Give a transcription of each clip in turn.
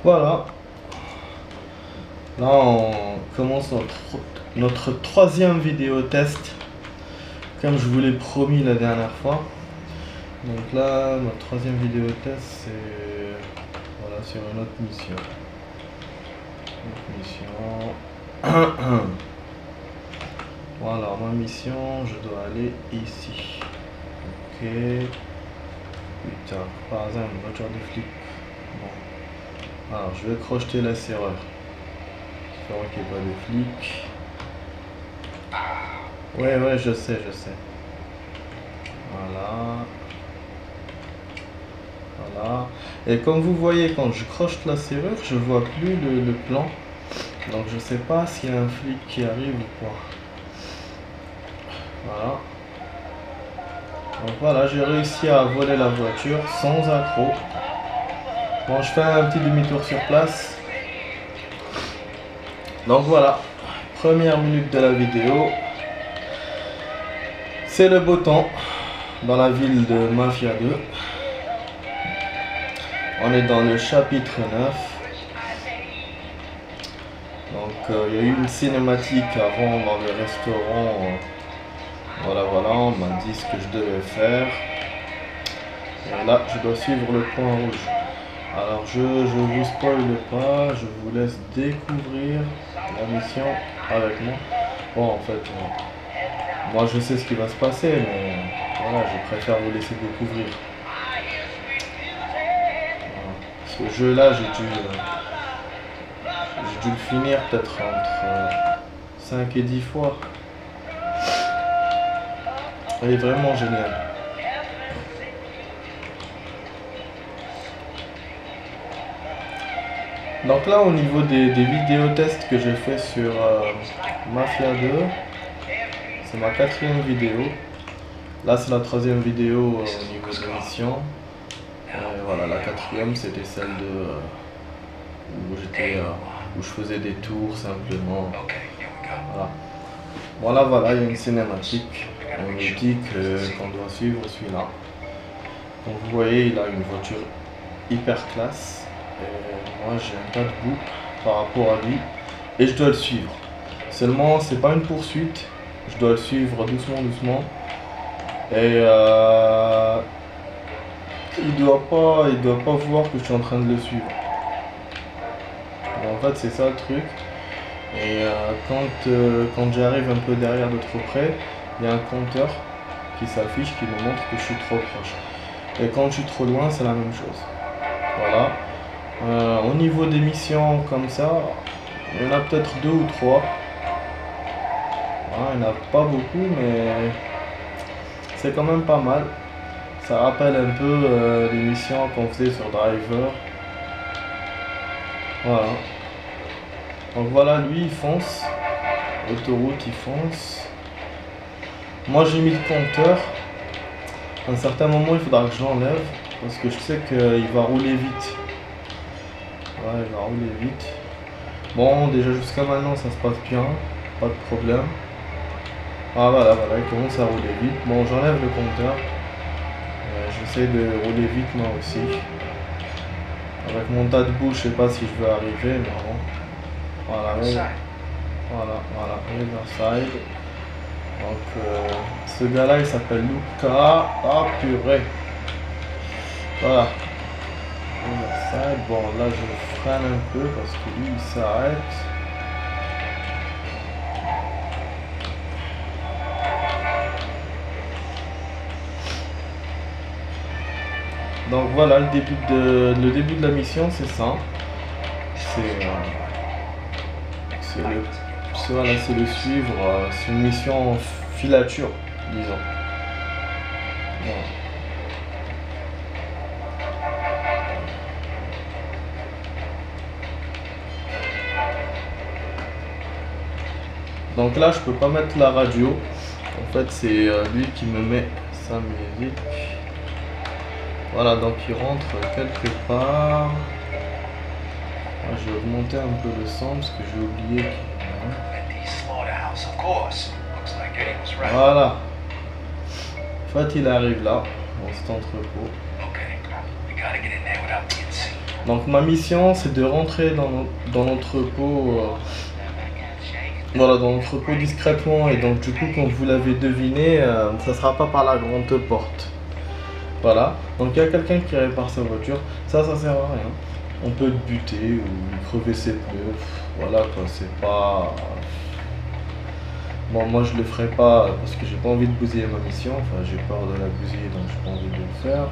Voilà, là on commence notre troisième vidéo test, comme je vous l'ai promis la dernière fois. Donc là, ma troisième vidéo test, c'est voilà, sur une autre mission. Voilà, ma mission, je dois aller ici. Ok. Putain, par hasard, une voiture de flic. Bon. Alors, je vais crocheter la serrure. J'espère qu'il n'y ait pas de flic. Ouais, je sais. Voilà. Et comme vous voyez, quand je crochete la serrure, je vois plus le plan. Donc je sais pas s'il y a un flic qui arrive ou pas. Voilà. Donc voilà, j'ai réussi à voler la voiture sans accroc. Bon, je fais un petit demi-tour sur place. Donc voilà, première minute de la vidéo. C'est le beau temps dans la ville de Mafia 2. On est dans le chapitre 9. Donc il y a eu une cinématique avant dans le restaurant. Voilà, on m'a dit ce que je devais faire. Et là, je dois suivre le point rouge. Alors je vous spoile pas, je vous laisse découvrir la mission avec moi. Bon, en fait, moi je sais ce qui va se passer, mais voilà, je préfère vous laisser découvrir. Voilà. Ce jeu-là, j'ai dû le finir peut-être entre 5 et 10 fois. Il est vraiment génial. Donc là, au niveau des vidéos tests que j'ai fait sur Mafia 2, c'est ma 4e vidéo. Là, c'est la 3e vidéo au niveau de l'émission. Voilà, la 4e, c'était celle où je faisais des tours simplement. Voilà, il y a une cinématique. On nous dit qu'on doit suivre celui-là. Donc vous voyez, il a une voiture hyper classe. Et moi j'ai un tas de goût par rapport à lui et je dois le suivre. Seulement c'est pas une poursuite, je dois le suivre doucement. Et il doit pas voir que je suis en train de le suivre. En fait c'est ça le truc. Et quand j'arrive un peu derrière de trop près, il y a un compteur qui s'affiche qui me montre que je suis trop proche. Et quand je suis trop loin, c'est la même chose. Voilà. Au niveau des missions comme ça, il y en a peut-être 2 ou 3. Il n'y en a pas beaucoup, mais c'est quand même pas mal. Ça rappelle un peu les missions qu'on faisait sur Driver. Voilà. Donc voilà, lui il fonce. Autoroute il fonce. Moi j'ai mis le compteur. À un certain moment il faudra que je l'enlève parce que je sais qu'il va rouler vite. Ouais, il va rouler vite. Bon, déjà jusqu'à maintenant ça se passe bien, pas de problème. Ah voilà, il commence à rouler vite. Bon, j'enlève le compteur. J'essaie de rouler vite moi aussi. Avec mon tas de boue, je sais pas si je vais arriver, mais bon. Voilà, Riverside. Donc, ce gars-là, il s'appelle Luca. Ah, purée. Voilà. Riverside. Bon, là, je freine un peu parce que lui, il s'arrête. Donc voilà, le début de la mission, c'est ça. C'est le suivre. C'est une mission en filature, disons. Voilà. Donc là, je peux pas mettre la radio. En fait, c'est lui qui me met sa musique. Voilà, donc il rentre quelque part. Je vais augmenter un peu le son parce que j'ai oublié Voilà. En fait, il arrive là, dans cet entrepôt. Donc ma mission c'est de rentrer dans l'entrepôt, voilà, dans l'entrepôt discrètement. Et donc du coup, comme vous l'avez deviné, ça sera pas par la grande porte. Voilà, donc il y a quelqu'un qui répare sa voiture, ça sert à rien. On peut le buter ou crever ses pneus, voilà quoi, c'est pas... Bon, moi je le ferai pas parce que j'ai pas envie de bousiller ma mission, enfin j'ai peur de la bousiller donc j'ai pas envie de le faire.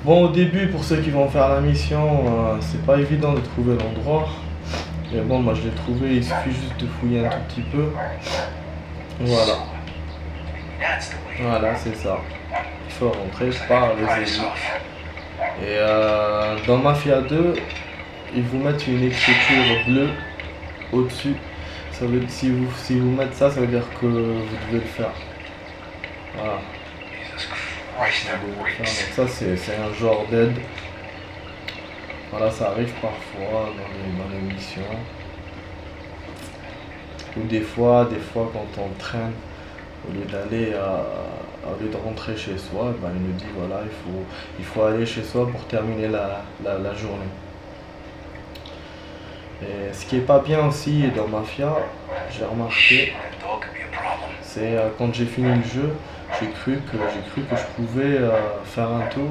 Bon, au début, pour ceux qui vont faire la mission, c'est pas évident de trouver l'endroit. Mais bon, moi je l'ai trouvé, il suffit juste de fouiller un tout petit peu. Voilà. Voilà, c'est ça. Il faut rentrer par les égouts. Et dans Mafia 2, ils vous mettent une écriture bleue au-dessus. Ça veut, si vous mettez ça, ça veut dire que vous devez le faire. Voilà. Donc ça c'est un genre d'aide. Voilà, ça arrive parfois dans les missions. Ou des fois quand on traîne, au lieu au lieu de rentrer chez soi, ben, il nous dit voilà, il faut aller chez soi pour terminer la journée. Et ce qui est pas bien aussi dans Mafia, j'ai remarqué, c'est quand j'ai fini le jeu, j'ai cru que je pouvais faire un tour.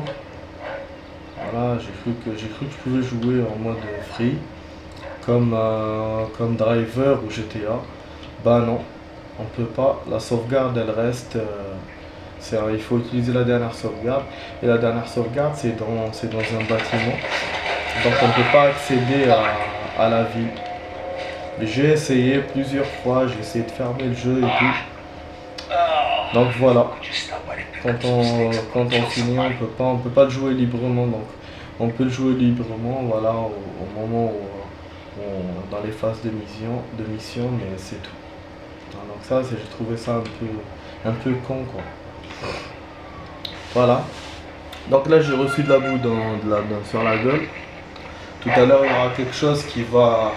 Voilà, j'ai cru que je pouvais jouer en mode free, comme Driver ou GTA. Bah non, on peut pas. La sauvegarde elle reste. Il faut utiliser la dernière sauvegarde. Et la dernière sauvegarde c'est dans un bâtiment. Donc on ne peut pas accéder à la ville. J'ai essayé plusieurs fois, j'ai essayé de fermer le jeu et tout. Donc voilà. Quand on finit, on peut pas le jouer librement. Donc on peut le jouer librement, voilà, au moment où dans les phases de mission, mais c'est tout. Donc ça, j'ai trouvé ça un peu con, quoi. Voilà. Donc là, j'ai reçu de la boue sur la gueule. Tout à l'heure, il y aura quelque chose qui va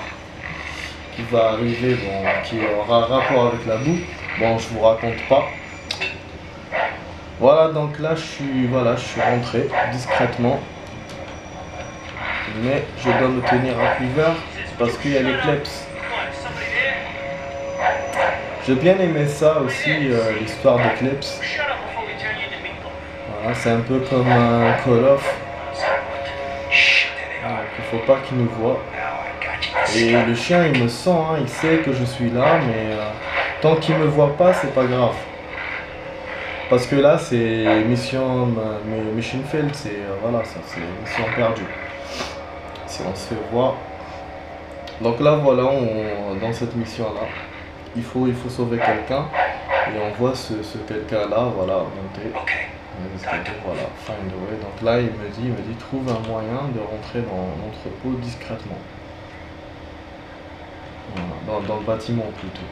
arriver, bon, qui aura rapport avec la boue. Bon, je vous raconte pas. Voilà, donc là, je suis rentré discrètement. Mais je dois me tenir à couvert parce qu'il y a les kleps. J'ai bien aimé ça aussi, l'histoire des kleps. Voilà, c'est un peu comme un Call of. Donc il faut pas qu'il nous voit. Et le chien il me sent, hein, il sait que je suis là, mais tant qu'il me voit pas, c'est pas grave. Parce que là c'est mission failed, c'est voilà, ça c'est mission perdue. Si on se fait voir. Donc là voilà, dans cette mission là, il faut sauver quelqu'un et on voit ce quelqu'un là, voilà, monter. Voilà, find a way. Donc là il me dit trouve un moyen de rentrer dans l'entrepôt discrètement. Voilà, dans le bâtiment plutôt.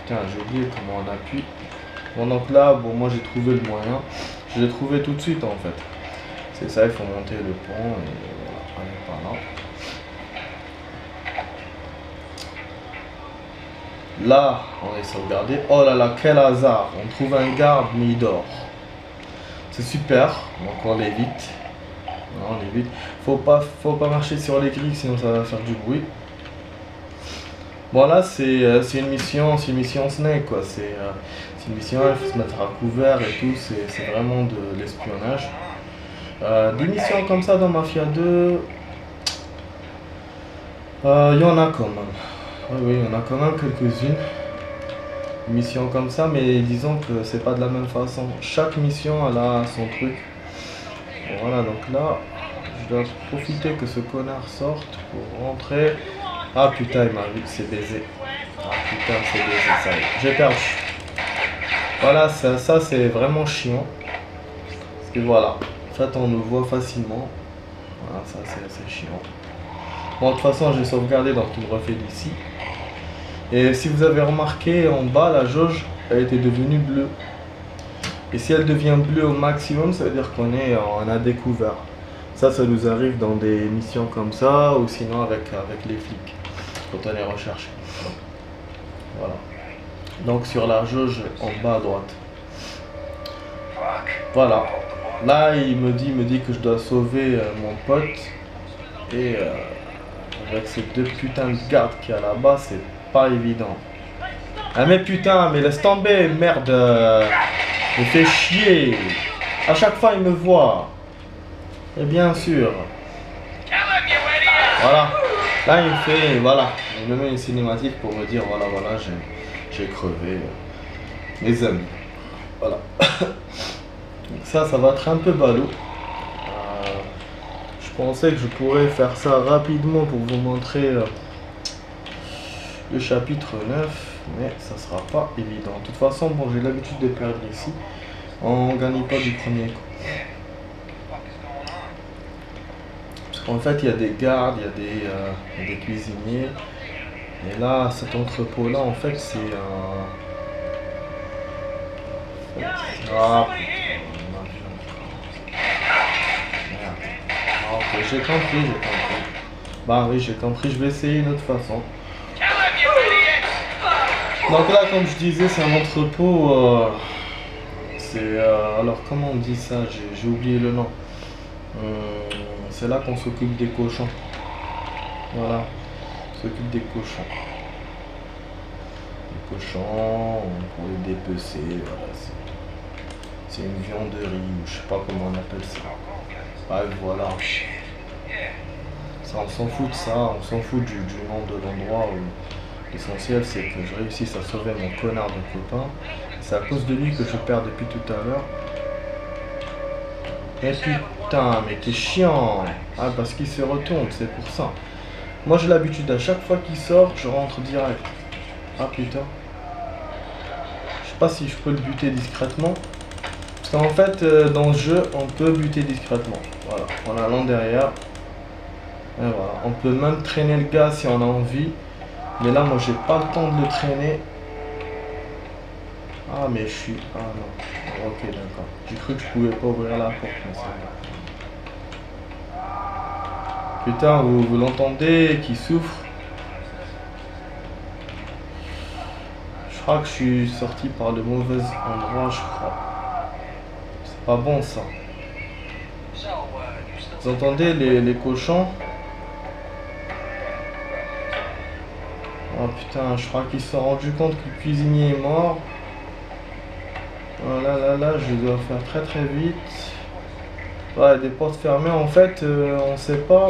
Putain, j'ai oublié comment on appuie. Bon donc là, bon moi j'ai trouvé le moyen. Je l'ai trouvé tout de suite en fait. C'est ça, il faut monter le pont et voilà, on est par là. Là, on est sauvegardé. Oh là là, quel hasard. On trouve un garde, mais il dort. C'est super. Donc on l'évite. On l'évite. Faut pas marcher sur les grilles, sinon ça va faire du bruit. Bon là, c'est une mission Snake quoi. C'est une mission, il faut se mettre à couvert et tout. C'est vraiment de l'espionnage. Des missions comme ça dans Mafia 2, il y en a quand même. Oui, il y en a quand même quelques-unes. Missions comme ça, mais disons que c'est pas de la même façon. Chaque mission elle a son truc. Voilà, donc là, je dois profiter que ce connard sorte pour rentrer. Ah putain, il m'a vu, c'est baisé. Ah putain, c'est baisé, ça y est. J'ai perdu. Voilà, ça c'est vraiment chiant. Parce que voilà, en fait on le voit facilement. Voilà, ça c'est chiant. Bon, de toute façon, j'ai sauvegardé, donc il me refait d'ici. Et si vous avez remarqué, en bas, la jauge, elle était devenue bleue. Et si elle devient bleue au maximum, ça veut dire qu'on a découvert. Ça nous arrive dans des missions comme ça, ou sinon avec les flics, quand on est recherché. Voilà. Donc sur la jauge, en bas à droite. Voilà. Là, il me dit que je dois sauver mon pote. Et avec ces deux putains de gardes qu'il y a là-bas, c'est pas évident. Ah mais putain, mais laisse tomber, merde. Me fait chier. À chaque fois, il me voit. Et bien sûr. Voilà. Là, il me fait, voilà. Il me met une cinématique pour me dire, voilà, j'ai crevé. Mes amis. Voilà. Donc ça va être un peu ballot. Je pensais que je pourrais faire ça rapidement pour vous montrer le chapitre 9, mais ça sera pas évident. De toute façon, bon, j'ai l'habitude de perdre ici. On gagne pas du premier coup. Parce qu'en fait, il y a des gardes, il y a des cuisiniers. Et là, cet entrepôt-là, en fait, c'est un... Ah, ok, j'ai compris. Bah oui, j'ai compris, je vais essayer une autre façon. Donc là, comme je disais, c'est un entrepôt. Alors, comment on dit ça? J'ai oublié le nom. C'est là qu'on s'occupe des cochons. Voilà, on s'occupe des cochons. Les cochons, pour les dépecer, voilà. C'est une vianderie, ou je sais pas comment on appelle ça. Bref, voilà. Ça, on s'en fout de ça, on s'en fout du nom de l'endroit. L'essentiel, c'est que je réussisse à sauver mon connard de copain. C'est à cause de lui que je perds depuis tout à l'heure. Mais putain, mais t'es chiant. Ah, parce qu'il se retourne, c'est pour ça. Moi, j'ai l'habitude, à chaque fois qu'il sort, je rentre direct. Ah putain. Je sais pas si je peux le buter discrètement. Parce qu'en fait, dans le jeu, on peut buter discrètement. Voilà, en allant derrière. Et voilà, on peut même traîner le gars si on a envie. Mais là, moi, j'ai pas le temps de le traîner. Ah, mais je suis... Ah non. Ok, d'accord. J'ai cru que je pouvais pas ouvrir la porte, mais c'est bon. Putain, vous l'entendez qui souffre? Je crois que je suis sorti par le mauvais endroit, je crois. C'est pas bon, ça. Vous entendez les cochons? Oh putain, je crois qu'ils se sont rendus compte que le cuisinier est mort. Oh là, je dois faire très vite. Ouais, des portes fermées, en fait, on sait pas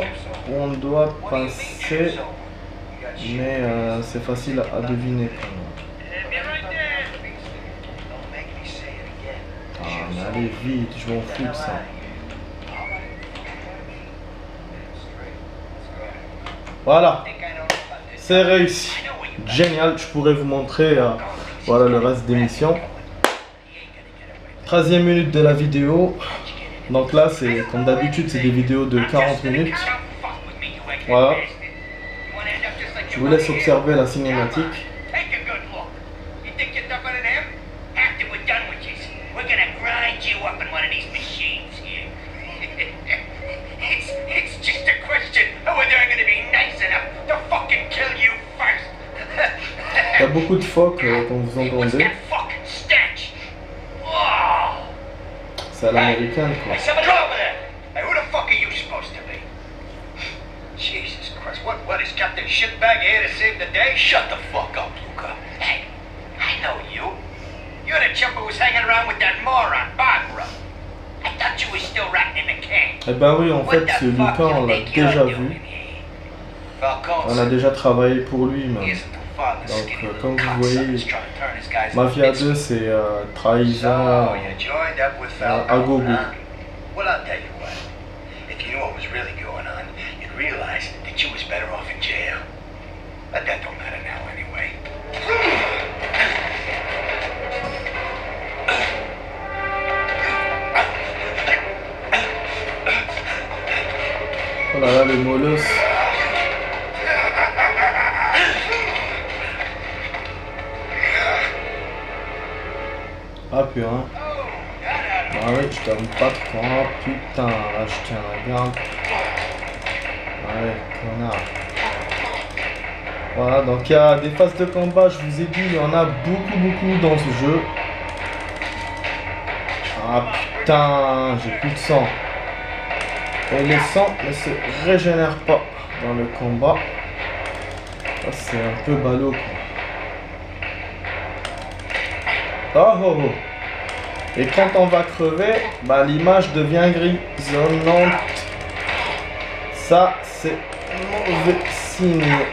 où on doit passer. Mais c'est facile à deviner quand même. Ah, mais allez vite, je m'en fous de ça. Voilà. C'est réussi. Génial, je pourrais vous montrer voilà le reste des missions. 13e minute de la vidéo. Donc là, c'est comme d'habitude, c'est des vidéos de 40 minutes. Voilà. Je vous laisse observer la cinématique. Il y a beaucoup de phoques comme vous entendez. C'est à l'américaine quoi. Jesus Christ, what is Captain Shitbag here to save the day? Shut the fuck up, Luca. Hey, I know you. You're the chump who was hanging around with that moron, Barbara. I thought you were still ratting in the can. Eh ben oui, en fait, ce Luca, on l'a déjà vu. On a déjà travaillé pour lui même. Donc, comme vous voyez, Mafia 2, c'est trahison à gogo. Well, I'll tell you what. If you knew what was really going on, you'd realize that you was better off in jail. But that don't matter now anyway. Oh là là, le molosse. Ah putain. Ah oui, je t'aime pas trop. Oh putain, là je tiens la garde. Ouais, connard. Voilà, donc il y a des phases de combat, je vous ai dit, il y en a beaucoup dans ce jeu. Ah putain, j'ai plus de sang. Et le sang ne se régénère pas dans le combat. Ça, c'est un peu ballot quoi. Oh oh oh. Et quand on va crever, bah l'image devient grisonnante. Ça, c'est mauvais signe.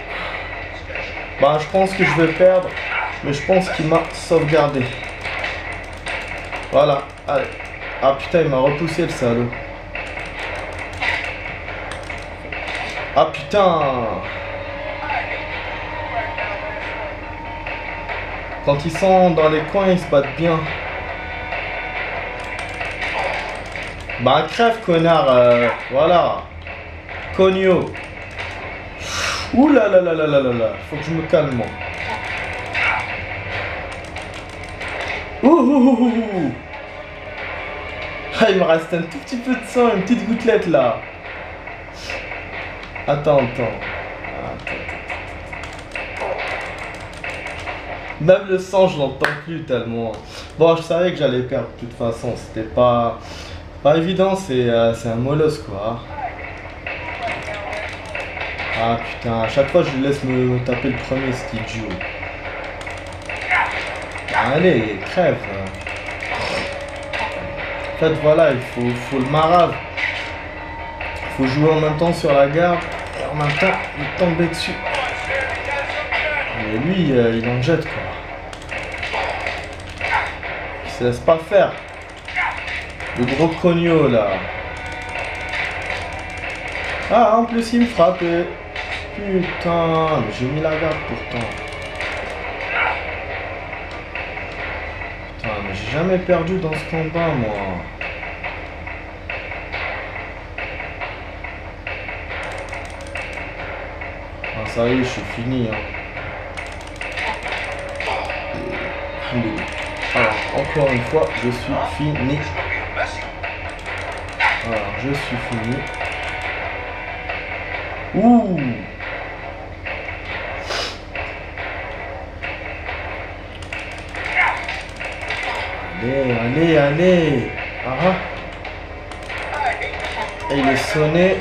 Bah je pense que je vais perdre. Mais je pense qu'il m'a sauvegardé. Voilà, allez. Ah putain, il m'a repoussé le salaud. Ah putain. Quand ils sont dans les coins, ils se battent bien. Bah crève connard, voilà. Cogno. Ouh là là là là là là là. Faut que je me calme moi. Ouh ouh ouh ouh. Ah, il me reste un tout petit peu de sang, une petite gouttelette là. Attends. Même le sang, je l'entends plus tellement. Bon, je savais que j'allais perdre de toute façon. C'était pas évident, c'est un molosse quoi. Ah putain, à chaque fois je lui laisse me taper le premier ce qu'il joue. Allez, crève. En fait, voilà, il faut le marave. Il faut jouer en même temps sur la garde et en même temps il tomber dessus. Mais lui, il en jette quoi. Il se laisse pas faire. Le gros cogno là. Ah, en plus il me frappe. Putain, mais j'ai mis la garde pourtant. Putain, mais j'ai jamais perdu dans ce combat moi. Ah, ça y est, je suis fini. Hein. Alors, encore une fois, je suis fini. Alors, je suis fini. Ouh! Allez! Ah! Et il est sonné.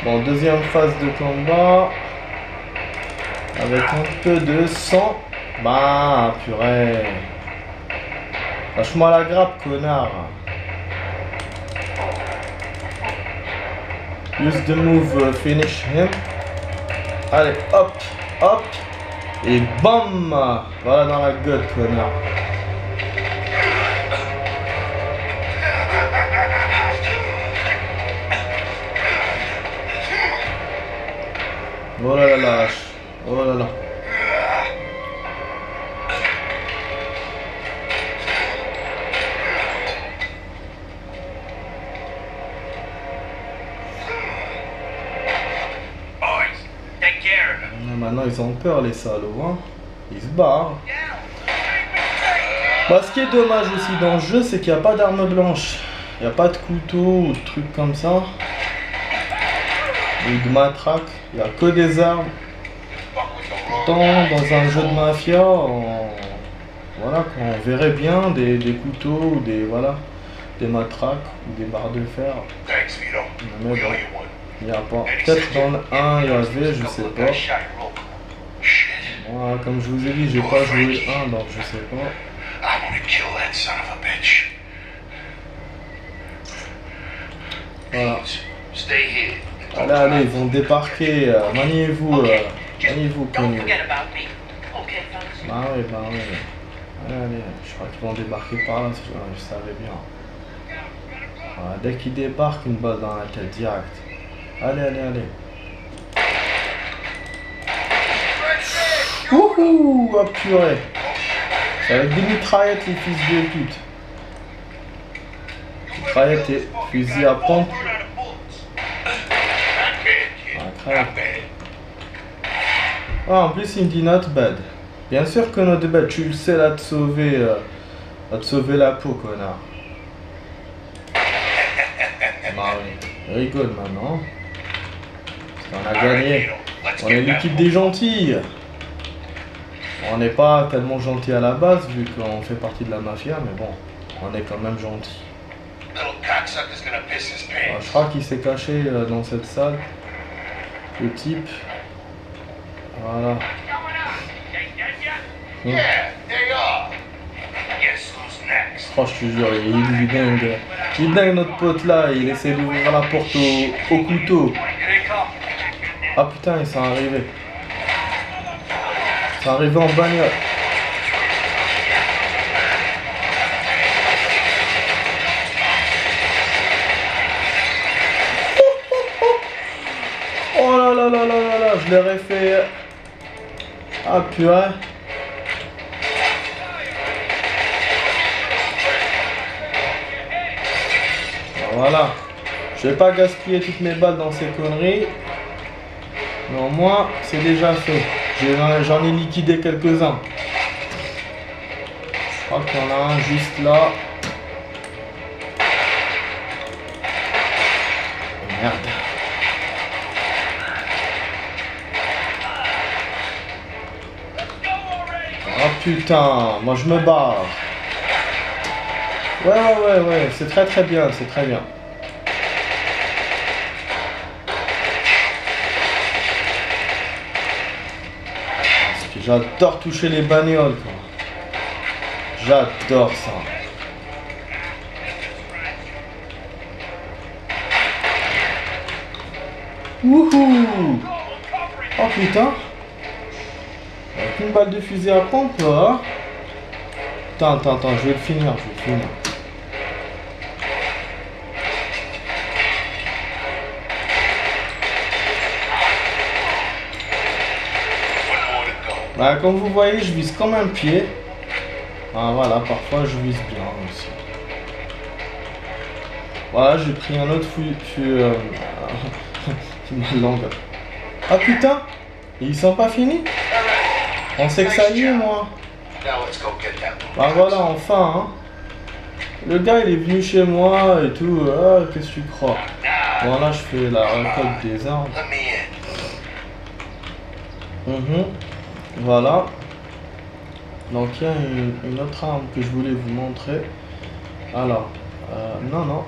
Bon, deuxième phase de combat. Avec un peu de sang. Bah, purée. Lâche-moi la grappe, connard. Use the move, finish him. Allez, hop. Et bam. Voilà dans la gueule, connard. Oh là là là. Oh là là. Maintenant ils ont peur les salauds, hein. Ils se barrent. Bah, ce qui est dommage aussi dans le jeu, c'est qu'il n'y a pas d'arme blanche. Il n'y a pas de couteau ou de trucs comme ça. Ou de matraque. Il n'y a que des armes. Pourtant, dans un jeu de mafia, voilà, on verrait bien des couteaux ou des matraques ou des barres de fer. Mais bon, il n'y a pas. Peut-être dans le 1 il y avait, je sais pas. Voilà, comme je vous ai dit, j'ai pas joué le 1, donc je sais pas. Voilà. Allez, ils vont débarquer. Maniez-vous, connus. Bah oui. Allez, je crois qu'ils vont débarquer par là, je savais bien. Voilà, dès qu'ils débarquent, une balle dans la tête direct. Allez. Wouhou, oh purée. C'est avec des mitraillettes, les fils de pute. Mitraillettes et fusil à pompe. Ah, en plus il me dit not bad. Bien sûr que not bad, tu le sais là te sauver la peau, connard. Bah oui, rigole maintenant. On a gagné. On est l'équipe des gentils. On n'est pas tellement gentils à la base vu qu'on fait partie de la mafia, mais bon, On est quand même gentil. Little cocksucker's gonna piss his pants. Je crois qu'il s'est caché dans cette salle. Le type. Voilà. Yeah, they are. Guess who's next? Oh, je te jure, il est dingue. Il est dingue notre pote là, il essaie d'ouvrir la porte au couteau. Here they come. Ah putain, ils sont arrivés. Ils sont arrivés en bagnole. Oh là là là là là là, je leur ai fait... Ah purée. Voilà. Je vais pas gaspiller toutes mes balles dans ces conneries. Non, moi, c'est déjà fait. J'en ai liquidé quelques-uns. Je crois qu'il y en a un juste là. Merde. Oh putain, moi je me barre. Ouais, c'est très bien, c'est très bien. Parce que j'adore toucher les bagnoles, quoi. J'adore ça. Wouhou! Oh putain! Avec une balle de fusil à pompe là. Attends, je vais le finir, Bah, comme vous voyez, je vise comme un pied. Ah, voilà, parfois je vise bien aussi. Voilà, j'ai pris un autre ma langue. Ah putain, ils sont pas finis? On sait que ça y est, moi. Bah voilà, enfin, hein. Le gars, il est venu chez moi et tout. Ah, qu'est-ce que tu crois? Voilà, je fais la récolte des armes. Voilà. Donc il y a une autre arme que je voulais vous montrer. Alors, non,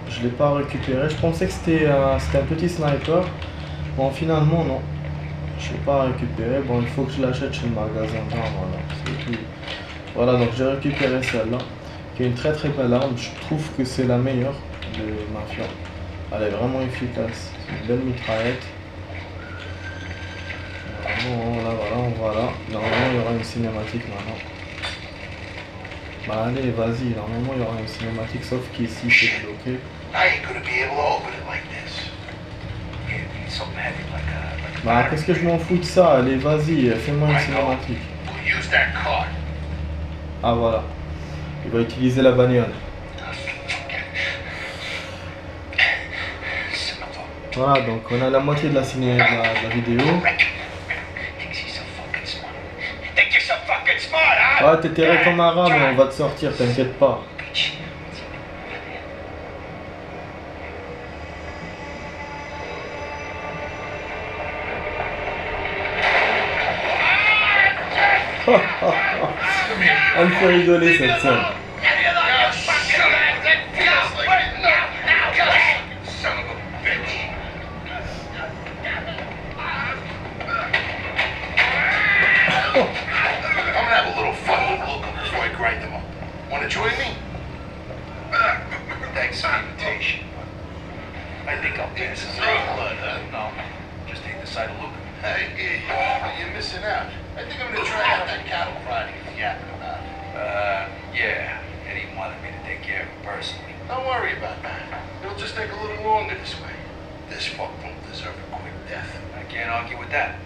je l'ai pas récupéré. Je pensais que c'était un petit sniper. Bon, finalement non, je l'ai pas récupéré. Bon, il faut que je l'achète chez le magasin. Voilà, c'est tout. Voilà, donc j'ai récupéré celle-là, qui est une très belle arme. Je trouve que c'est la meilleure de Mafia. Elle est vraiment efficace. C'est une belle mitraillette. Voilà. Normalement, il y aura une cinématique maintenant. Bah allez, vas-y. Normalement, il y aura une cinématique, sauf qu'ici, c'est bloqué. Bah, qu'est-ce que je m'en fous de ça? Allez, vas-y, fais-moi une cinématique. Ah, voilà. Il va utiliser la bagnole. Voilà, donc on a la moitié de la vidéo. Ah, t'es terré comme un rat, mais on va te sortir, t'inquiète pas. Elle me fait rigoler cette scène. Join me? Thanks for the invitation. I think I'll pass on blood, huh? No, just take the side of Luca. Hey, you're missing out. I think I'm gonna try out that cattle prod he was yapping about. Yeah. Eddie wanted me to take care of him personally. Don't worry about that. It'll just take a little longer this way. This fuck won't deserve a quick death. I can't argue with that.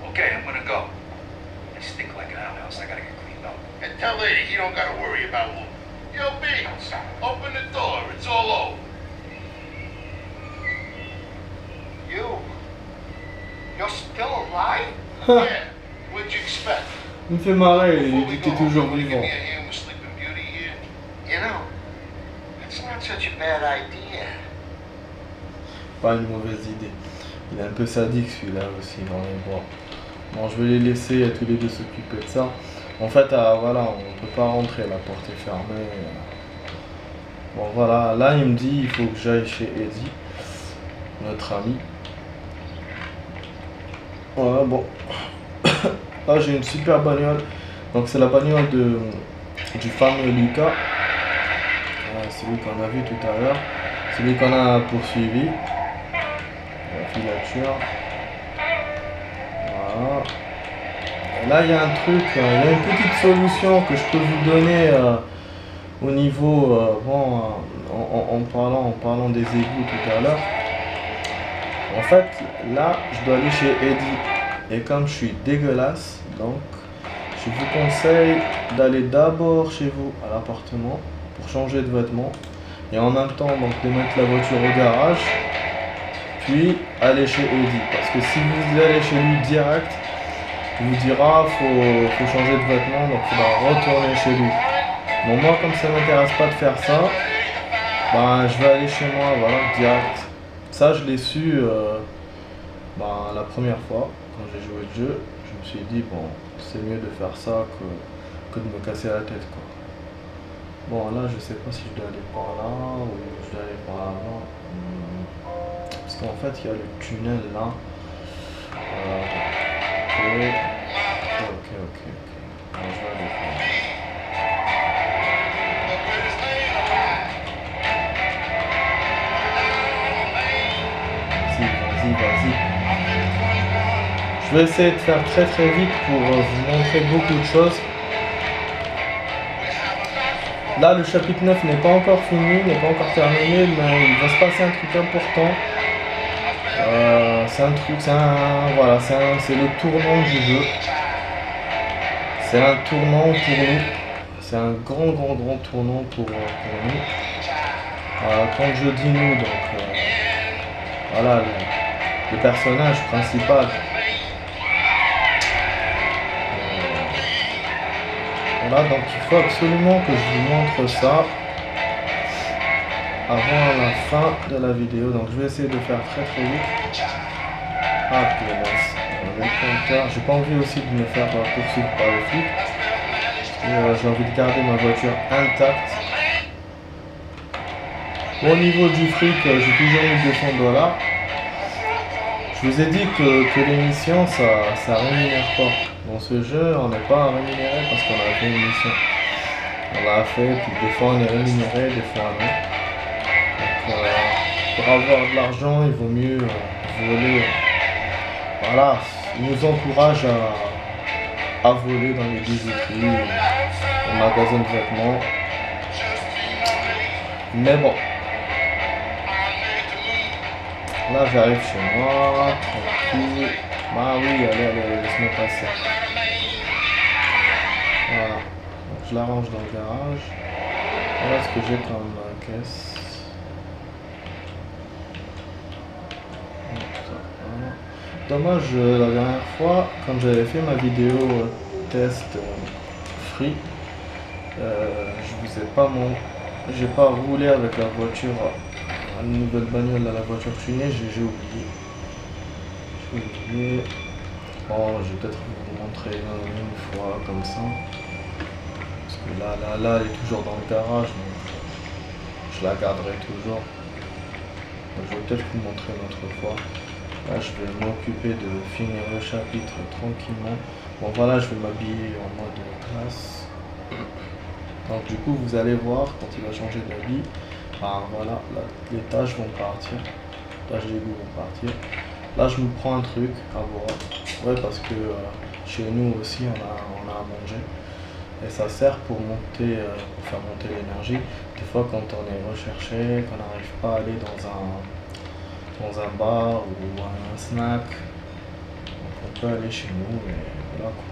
Okay, I'm gonna go. I stink like an outhouse. I gotta get cleaned up. And tell Eddie he don't gotta worry about Luke. Yo, Beans, open the door. It's all over. You're still alive? Yeah. What'd you expect? Il me fait marrer, il était toujours vivant. You know, it's not such a bad idea. Pas une mauvaise idée. Il est un peu sadique celui-là aussi dans les bois. Bon, je vais les laisser tous les deux s'occuper de ça. En fait, voilà, on peut pas rentrer, la porte est fermée. Bon voilà, là il me dit il faut que j'aille chez Eddie, notre ami. Voilà, bon. Là j'ai une super bagnole. Donc c'est la bagnole du fameux Lucas. Celui qu'on a vu tout à l'heure. Celui qu'on a poursuivi. La filature. Voilà. Et là il y a un truc, il y a une petite solution que je peux vous donner au niveau, en parlant des égouts tout à l'heure. En fait, là, je dois aller chez Eddie. Et comme je suis dégueulasse, donc, je vous conseille d'aller d'abord chez vous à l'appartement pour changer de vêtements. Et en même temps, donc, de mettre la voiture au garage. Puis, aller chez Eddie. Parce que si vous allez chez lui direct, il vous dira faut changer de vêtements, donc il faudra retourner chez lui. Bon, moi, comme ça ne m'intéresse pas de faire ça, ben, je vais aller chez moi, voilà, direct. Ça, je l'ai su la première fois, quand j'ai joué le jeu. Je me suis dit, bon, c'est mieux de faire ça que de me casser la tête, quoi. Bon, là, je sais pas si je dois aller par là ou je dois aller par là. Parce qu'en fait, il y a le tunnel là. Ok. Bon, je vais aller par là. Vas-y. Je vais essayer de faire très vite pour vous montrer beaucoup de choses. Là, le chapitre 9 n'est pas encore fini, n'est pas encore terminé, mais il va se passer un truc important. C'est le tournant du jeu. C'est un tournant pour nous. C'est un grand tournant pour nous. Quand je dis nous, donc voilà, le personnage principal. Voilà, donc il faut absolument que je vous montre ça avant la fin de la vidéo. Donc je vais essayer de faire très vite. Ah punaise, le compteur. J'ai pas envie aussi de me faire poursuivre par les flics. J'ai envie de garder ma voiture intacte. Au niveau du fric, j'ai toujours mis $200. Je vous ai dit que l'émission, ça rémunère pas. Dans ce jeu, on n'est pas rémunéré parce qu'on a fait une mission. On l'a fait, puis des fois on est rémunéré, des fois non. Donc, pour avoir de l'argent, il vaut mieux voler. Voilà, il nous encourage à voler dans les bijouteries, au magasin de vêtements. Mais bon. Là j'arrive chez moi, tranquille. Ah oui, allez, laisse-moi passer. Voilà. Donc, je l'arrange dans le garage. Voilà ce que j'ai comme caisse. Voilà. Dommage, la dernière fois, quand j'avais fait ma vidéo test free, j'ai pas roulé avec la voiture. Une nouvelle bagnole à la voiture tunée, j'ai oublié. Bon, je vais peut-être vous montrer une fois comme ça. Parce que là, elle est toujours dans le garage, donc je la garderai toujours. Donc, je vais peut-être vous montrer une autre fois. Là, je vais m'occuper de finir le chapitre tranquillement. Bon, voilà, je vais m'habiller en mode classe. Donc, du coup, vous allez voir quand il va changer d'habit. Ah voilà, là, les tâches vont partir, les tâches d'égout vont partir. Là je me prends un truc à boire, ouais, parce que chez nous aussi on a à manger. Et ça sert pour faire monter l'énergie. Des fois quand on est recherché, qu'on n'arrive pas à aller dans un bar ou un snack, donc on peut aller chez nous et voilà quoi.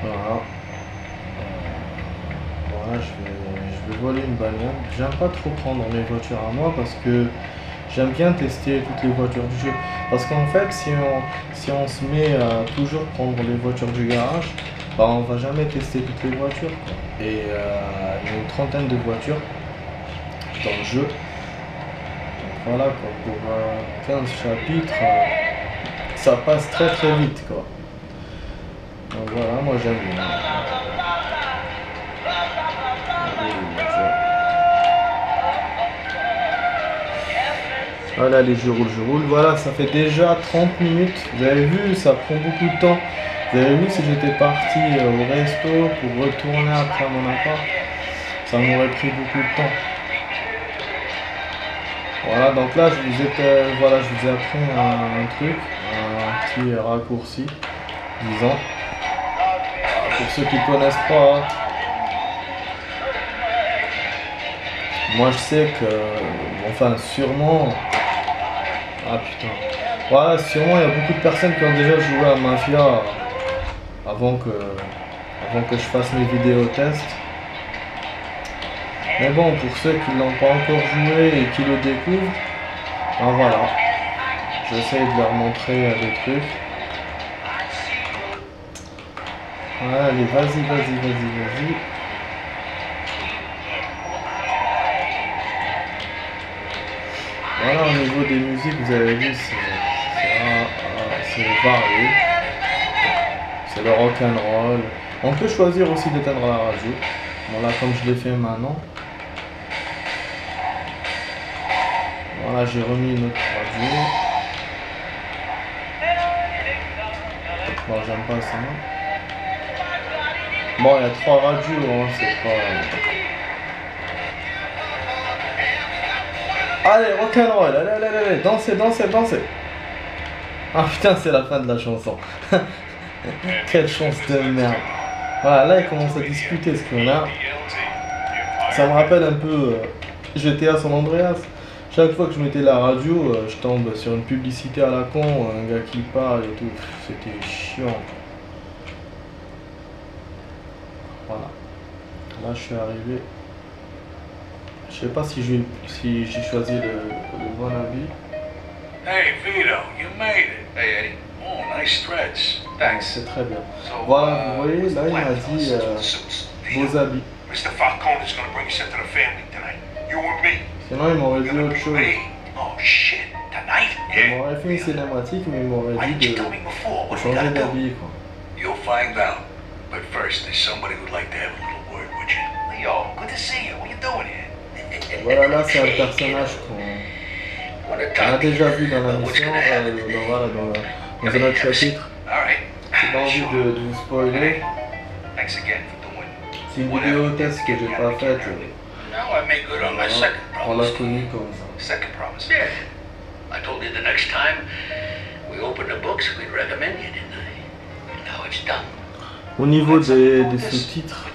Voilà. Voilà, je vais voler une bagnole. J'aime pas trop prendre mes voitures à moi parce que j'aime bien tester toutes les voitures du jeu. Parce qu'en fait, si on se met à toujours prendre les voitures du garage, bah on va jamais tester toutes les voitures, quoi. Et il y a une trentaine de voitures dans le jeu. Donc voilà quoi, pour 15 chapitres, ça passe très très vite quoi. Donc voilà, moi j'aime bien. Voilà les je roule. Voilà, ça fait déjà 30 minutes. Vous avez vu, ça prend beaucoup de temps. Vous avez vu, si j'étais parti au resto pour retourner après à mon appart, ça m'aurait pris beaucoup de temps. Voilà, donc là, je vous ai appris un truc, un petit raccourci, disons. Pour ceux qui ne connaissent pas, hein. Moi je sais que, enfin sûrement, ah putain, voilà, sûrement il y a beaucoup de personnes qui ont déjà joué à Mafia avant que je fasse mes vidéos tests. Mais bon, pour ceux qui ne l'ont pas encore joué et qui le découvrent, ben voilà, j'essaie de leur montrer des trucs. Voilà, allez, vas-y. Voilà, au niveau des musiques, vous avez vu, c'est varié. C'est le rock'n'roll. On peut choisir aussi d'éteindre la radio. Voilà, comme je l'ai fait maintenant. Voilà, j'ai remis une autre radio. Bon, j'aime pas ça. Bon, il y a 3 radios, hein, c'est pas... Allez, rock'n'roll, allez, dansez. Ah putain, c'est la fin de la chanson. Quelle chance de merde. Voilà, là, ils commencent à discuter ce qu'on a. Ça me rappelle un peu GTA San Andreas. Chaque fois que je mettais la radio, je tombe sur une publicité à la con, un gars qui parle et tout. C'était chiant. Voilà. Là, je suis arrivé. Je sais pas si j'ai choisi le bon habit. Hey Vito, you made it. Hey Eddie. Oh, nice threads. Thanks. C'est très bien. Voilà, vous voyez, là il m'a dit vos habits. Mr. Falcone is gonna bring us into the family tonight. You and me. Sinon il m'aurait dit autre chose. Oh shit, tonight? Il m'aurait fait une cinématique, mais il m'aurait dit de changer d'habit quoi. You'll find out. But first, there's somebody who'd like to have a little word with you. Leo, good to see you. What are you doing here? Voilà, là c'est un personnage qu'on a déjà vu dans la mission, dans un autre chapitre. J'ai pas envie de vous spoiler. C'est une vidéo test que j'ai pas faite. On l'a connu comme ça. I told you the next time we open the books, we'd recommend you, didn't I? Now it's done. Au niveau des sous-titres,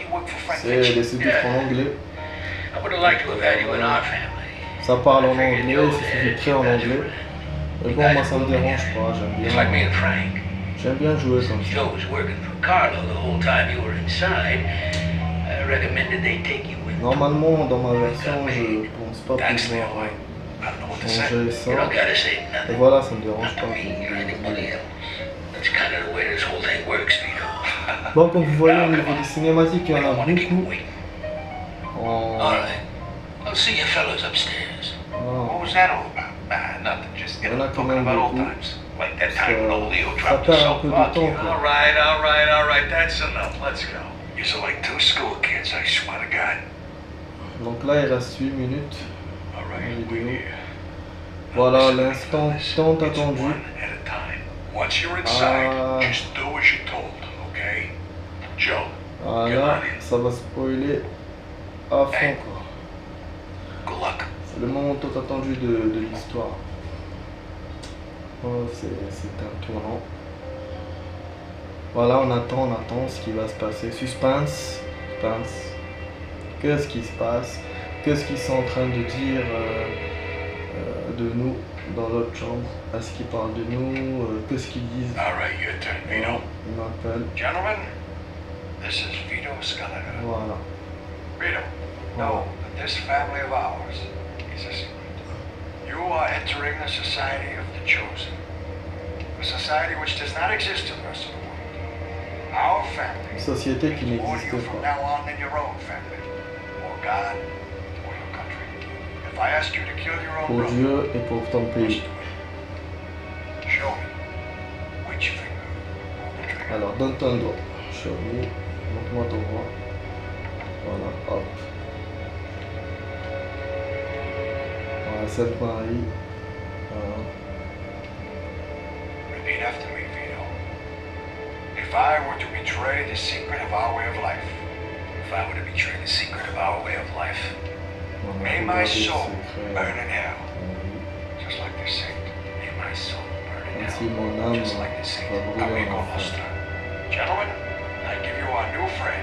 c'est des sous-titres en anglais. Ça parle en anglais, c'est sous-titré en anglais. Mais bon, moi ça me dérange pas, j'aime bien jouer comme ça. Normalement, dans ma version, je pense pas pouvoir changer ça. Et voilà, ça me dérange pas. Bon, comme vous voyez, au niveau des cinématiques, il y en a beaucoup. I'll see you fellas upstairs. What was that all about? Nothing. Just talking about old times. Like that time when old Leo dropped himself. All right. That's enough. Let's go. You're like 2 school kids, I swear to God. Donc là, il reste 8 minutes. Voilà l'instant tant attendu. Once you're inside, just do as you're told, okay? Joe. Voilà, ça va spoiler à fond quoi. C'est le moment tant attendu de l'histoire. Oh, c'est un tournant. Voilà, on attend ce qui va se passer. Suspense. Qu'est-ce qui se passe? Qu'est-ce qu'ils sont en train de dire de nous dans l'autre chambre? Est-ce qu'ils parlent de nous? Qu'est-ce qu'ils disent? Ils m'appellent. Gentlemen, this is Vito Scalera. Voilà. Vito, know that this family of ours is a secret. You are entering the society of the chosen. A society which does not exist in the rest of the world. Our family. Une société qui n'existe From pas. now on in your own family. Or God, or your country. If If I ask you to kill your own pour brother, Dieu et pour ton pays. show me which finger. Alors, donne ton doigt. Show me. Montre-moi ton doigt. Voilà, hop. Voilà, Sainte Marie. Voilà. Repeat after me, Vito. If I were to betray the secret of our way of life, if I were to betray the secret of our way of life, Voilà, may my regardez le soul secret. burn in hell, Oui. just like the saint. May my soul burn in Ainsi, mon hell, âme just like the saint. va brûler Amigo en enfer. Nostra. Gentlemen, I give you our new friend,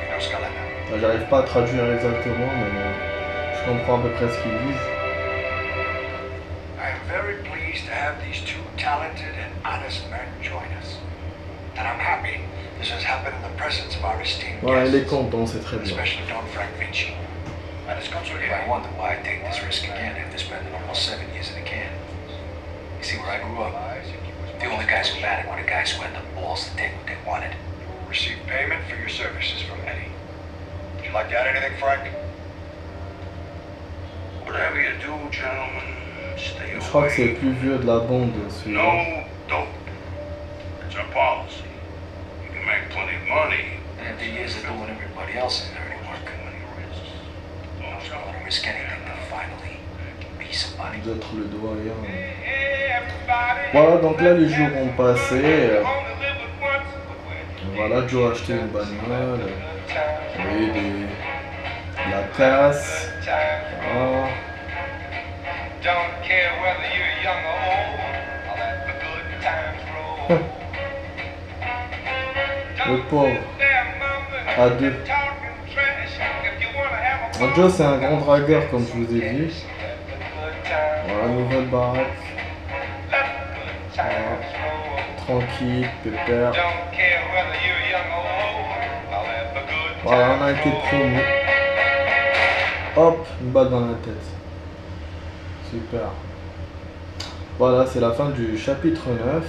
Vito Scaletta. J'arrive pas à traduire exactement, mais je comprends à peu près ce qu'ils disent. I am very pleased to have these two talented and honest men join us. And I'm happy this has happened in the presence of our esteemed Ouais, il est guests, content, c'est très bien. especially Don Frank Vinci. And it's consolidate. I wonder why I take this risk again after spending almost 7 years in a can. You see, where I grew up, the only guys who mattered were the guys who had the balls to take what they wanted. You will receive payment for your services from Eddie. Would you like to add anything, Frank? Whatever you do, gentlemen, stay away. Je crois que c'est le plus vieux de la bande, celui-là. No dope. It's our policy. You can make plenty of money. And after years of doing everybody else's dirty work, I was willing to risk anything to finally be somebody. D'être le doyen. Voilà, donc là les jours ont passé. Voilà, Joe a acheté une bagnole. Oui, de la casse. Voilà. Don't care whether you're young or old, I'll let the good times roll. Le pauvre. À deux. Alors, Joe c'est un grand dragueur comme je vous ai dit. Voilà, nouvelle baraque. Voilà. Tranquille, pépère. Voilà, on a été promu. Hop, une balle dans la tête. Super. Voilà, c'est la fin du chapitre 9.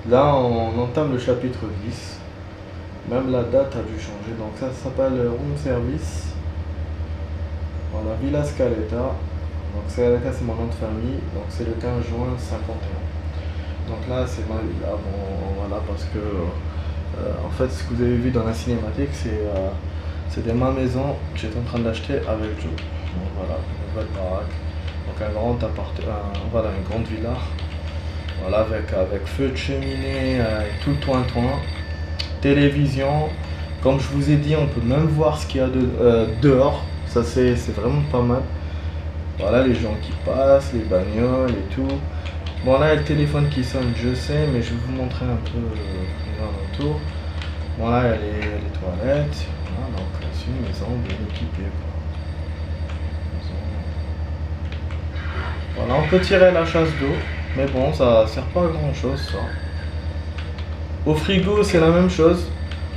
Là, on entame le chapitre 10. Même la date a dû changer. Donc ça s'appelle Room Service. Voilà, Villa Scaletta. Donc Scaletta, c'est mon nom de famille. Donc c'est le 15 juin 51. Donc là, c'est ma villa. Bon, voilà, parce que en fait, ce que vous avez vu dans la cinématique, c'était ma maison que j'étais en train d'acheter avec Joe. Donc voilà, une nouvelle baraque. Donc un grand voilà, une grande villa. Voilà, avec feu de cheminée, et tout toin-toin. Télévision. Comme je vous ai dit, on peut même voir ce qu'il y a dehors. Ça, c'est vraiment pas mal. Voilà, les gens qui passent, les bagnoles et tout. Bon, là, il y a le téléphone qui sonne, je sais, mais je vais vous montrer un peu les alentours. Bon, là, il y a les toilettes. Voilà, donc c'est une maison bien équipée, quoi. Voilà, on peut tirer la chasse d'eau, mais bon, ça sert pas à grand chose, ça. Au frigo, c'est la même chose.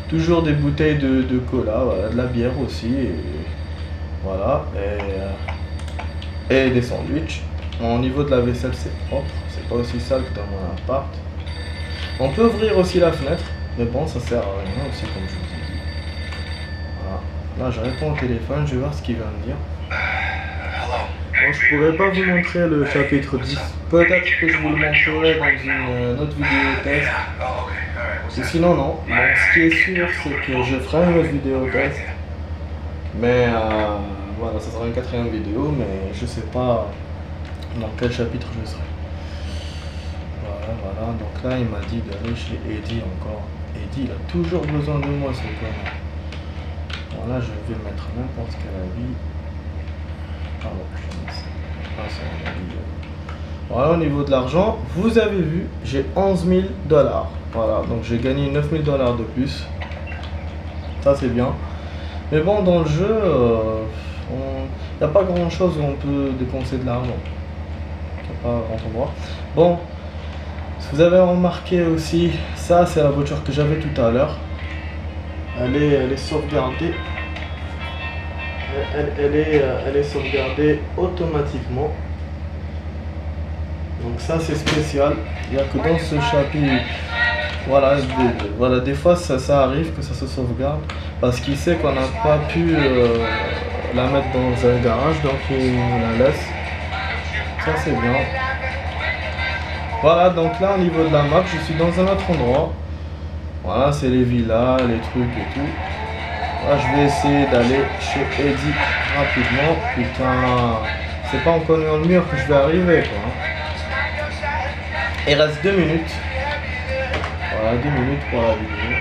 Toujours des bouteilles de cola, voilà, de la bière aussi. Et voilà, et des sandwichs. Au niveau de la vaisselle, c'est propre. C'est pas aussi sale que dans mon appart. On peut ouvrir aussi la fenêtre, mais bon, ça sert à rien aussi, comme je vous ai dit. Voilà. Là, je réponds au téléphone, je vais voir ce qu'il va me dire. Bon, je pourrais pas vous montrer le chapitre 10. Peut-être que je vous le montrerai dans une autre vidéo test. Ou sinon, non. Bon, ce qui est sûr, c'est que je ferai une autre vidéo test. Mais voilà, ça sera une 4e vidéo, mais je sais pas dans quel chapitre je serai. Voilà. Donc là, il m'a dit d'aller chez Eddie encore. Eddie, il a toujours besoin de moi, ce connard. Voilà, je vais mettre n'importe quel avis. Voilà, au niveau de l'argent, vous avez vu, j'ai 11 000 $. Voilà, donc j'ai gagné 9 000 $ de plus. Ça, c'est bien. Mais bon, dans le jeu, il n'y a pas grand chose où on peut dépenser de l'argent. Il n'y a pas grand endroit. Bon, si vous avez remarqué aussi, ça, c'est la voiture que j'avais tout à l'heure. Elle est sauvegardée. Elle est sauvegardée automatiquement. Donc ça c'est spécial. Il n'y a que dans ce chapitre. Voilà, des, des fois ça arrive que ça se sauvegarde. Parce qu'il sait qu'on n'a pas pu la mettre dans un garage, donc il nous la laisse. Ça c'est bien. Voilà, donc là au niveau de la map, je suis dans un autre endroit. Voilà, c'est les villas, les trucs et tout. Là, je vais essayer d'aller chez Eddie rapidement. Putain, c'est pas encore dans le mur que je vais arriver, quoi. Il reste 2 minutes. Voilà, 2 minutes pour la vidéo.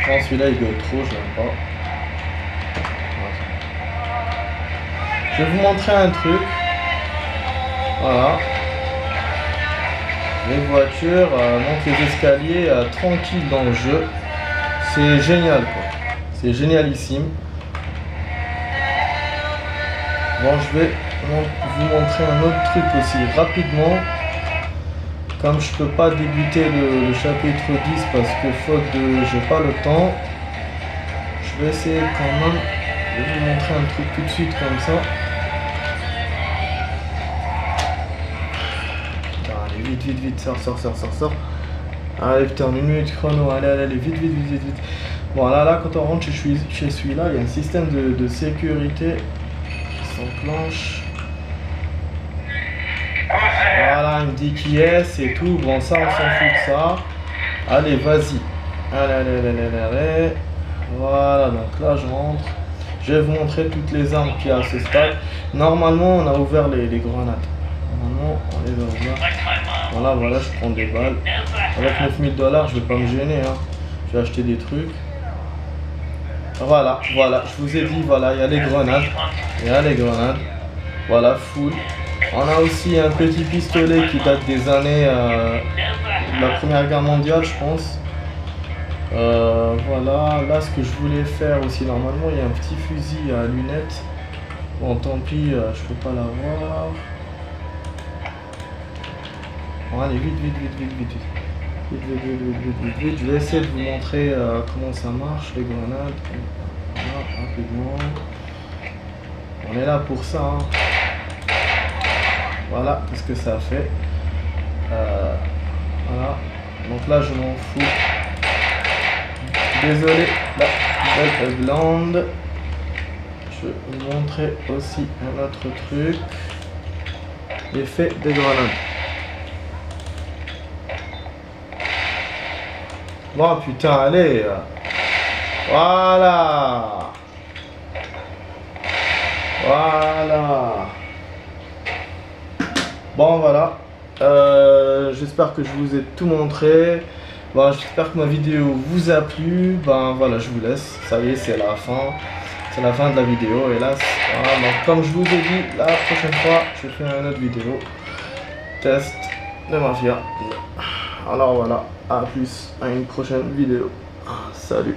Après, celui-là, il doit trop, je l'aime pas. Je vais vous montrer un truc. Voilà. Les voitures montent les escaliers tranquilles dans le jeu. C'est génial, quoi. C'est génialissime. Bon, je vais vous montrer un autre truc aussi rapidement. Comme je peux pas débuter le chapitre 10 parce que faute de j'ai pas le temps, je vais essayer quand même de vous montrer un truc tout de suite comme ça. Putain, allez, vite, sors. Allez, putain, 1 minute chrono, allez, vite. Bon, là, quand on rentre chez celui-là, il y a un système de sécurité qui s'enclenche. Voilà, il me dit qui est, c'est tout. Bon, ça, on s'en fout de ça. Allez, vas-y. Allez. Voilà, donc là, je rentre. Je vais vous montrer toutes les armes qu'il y a à ce stade. Normalement, on a ouvert les grenades. Normalement, on les a ouvertes. Voilà, je prends des balles. Avec 9000 $, je vais pas me gêner. Hein. Je vais acheter des trucs. Voilà, je vous ai dit, voilà, il y a les grenades. Voilà, full. On a aussi un petit pistolet qui date des années de la Première Guerre mondiale, je pense. Voilà, là ce que je voulais faire aussi, normalement il y a un petit fusil à lunettes. Bon, tant pis, je peux pas l'avoir. Bon, allez, vite. Je vais essayer de vous montrer comment ça marche, les grenades. Voilà, rapidement. On est là pour ça. Hein. Voilà, qu'est-ce que ça fait. Voilà. Donc là, je m'en fous. Désolé, la belle blonde. Je vais vous montrer aussi un autre truc. L'effet des grenades. Bon, putain, allez. Voilà. Bon, voilà. J'espère que je vous ai tout montré. Bon, j'espère que ma vidéo vous a plu. Ben voilà, je vous laisse. Ça y est, c'est la fin. C'est la fin de la vidéo, hélas. Voilà, donc comme je vous ai dit, la prochaine fois, je fais une autre vidéo. Test de Mafia. Alors voilà, à plus, à une prochaine vidéo. Salut.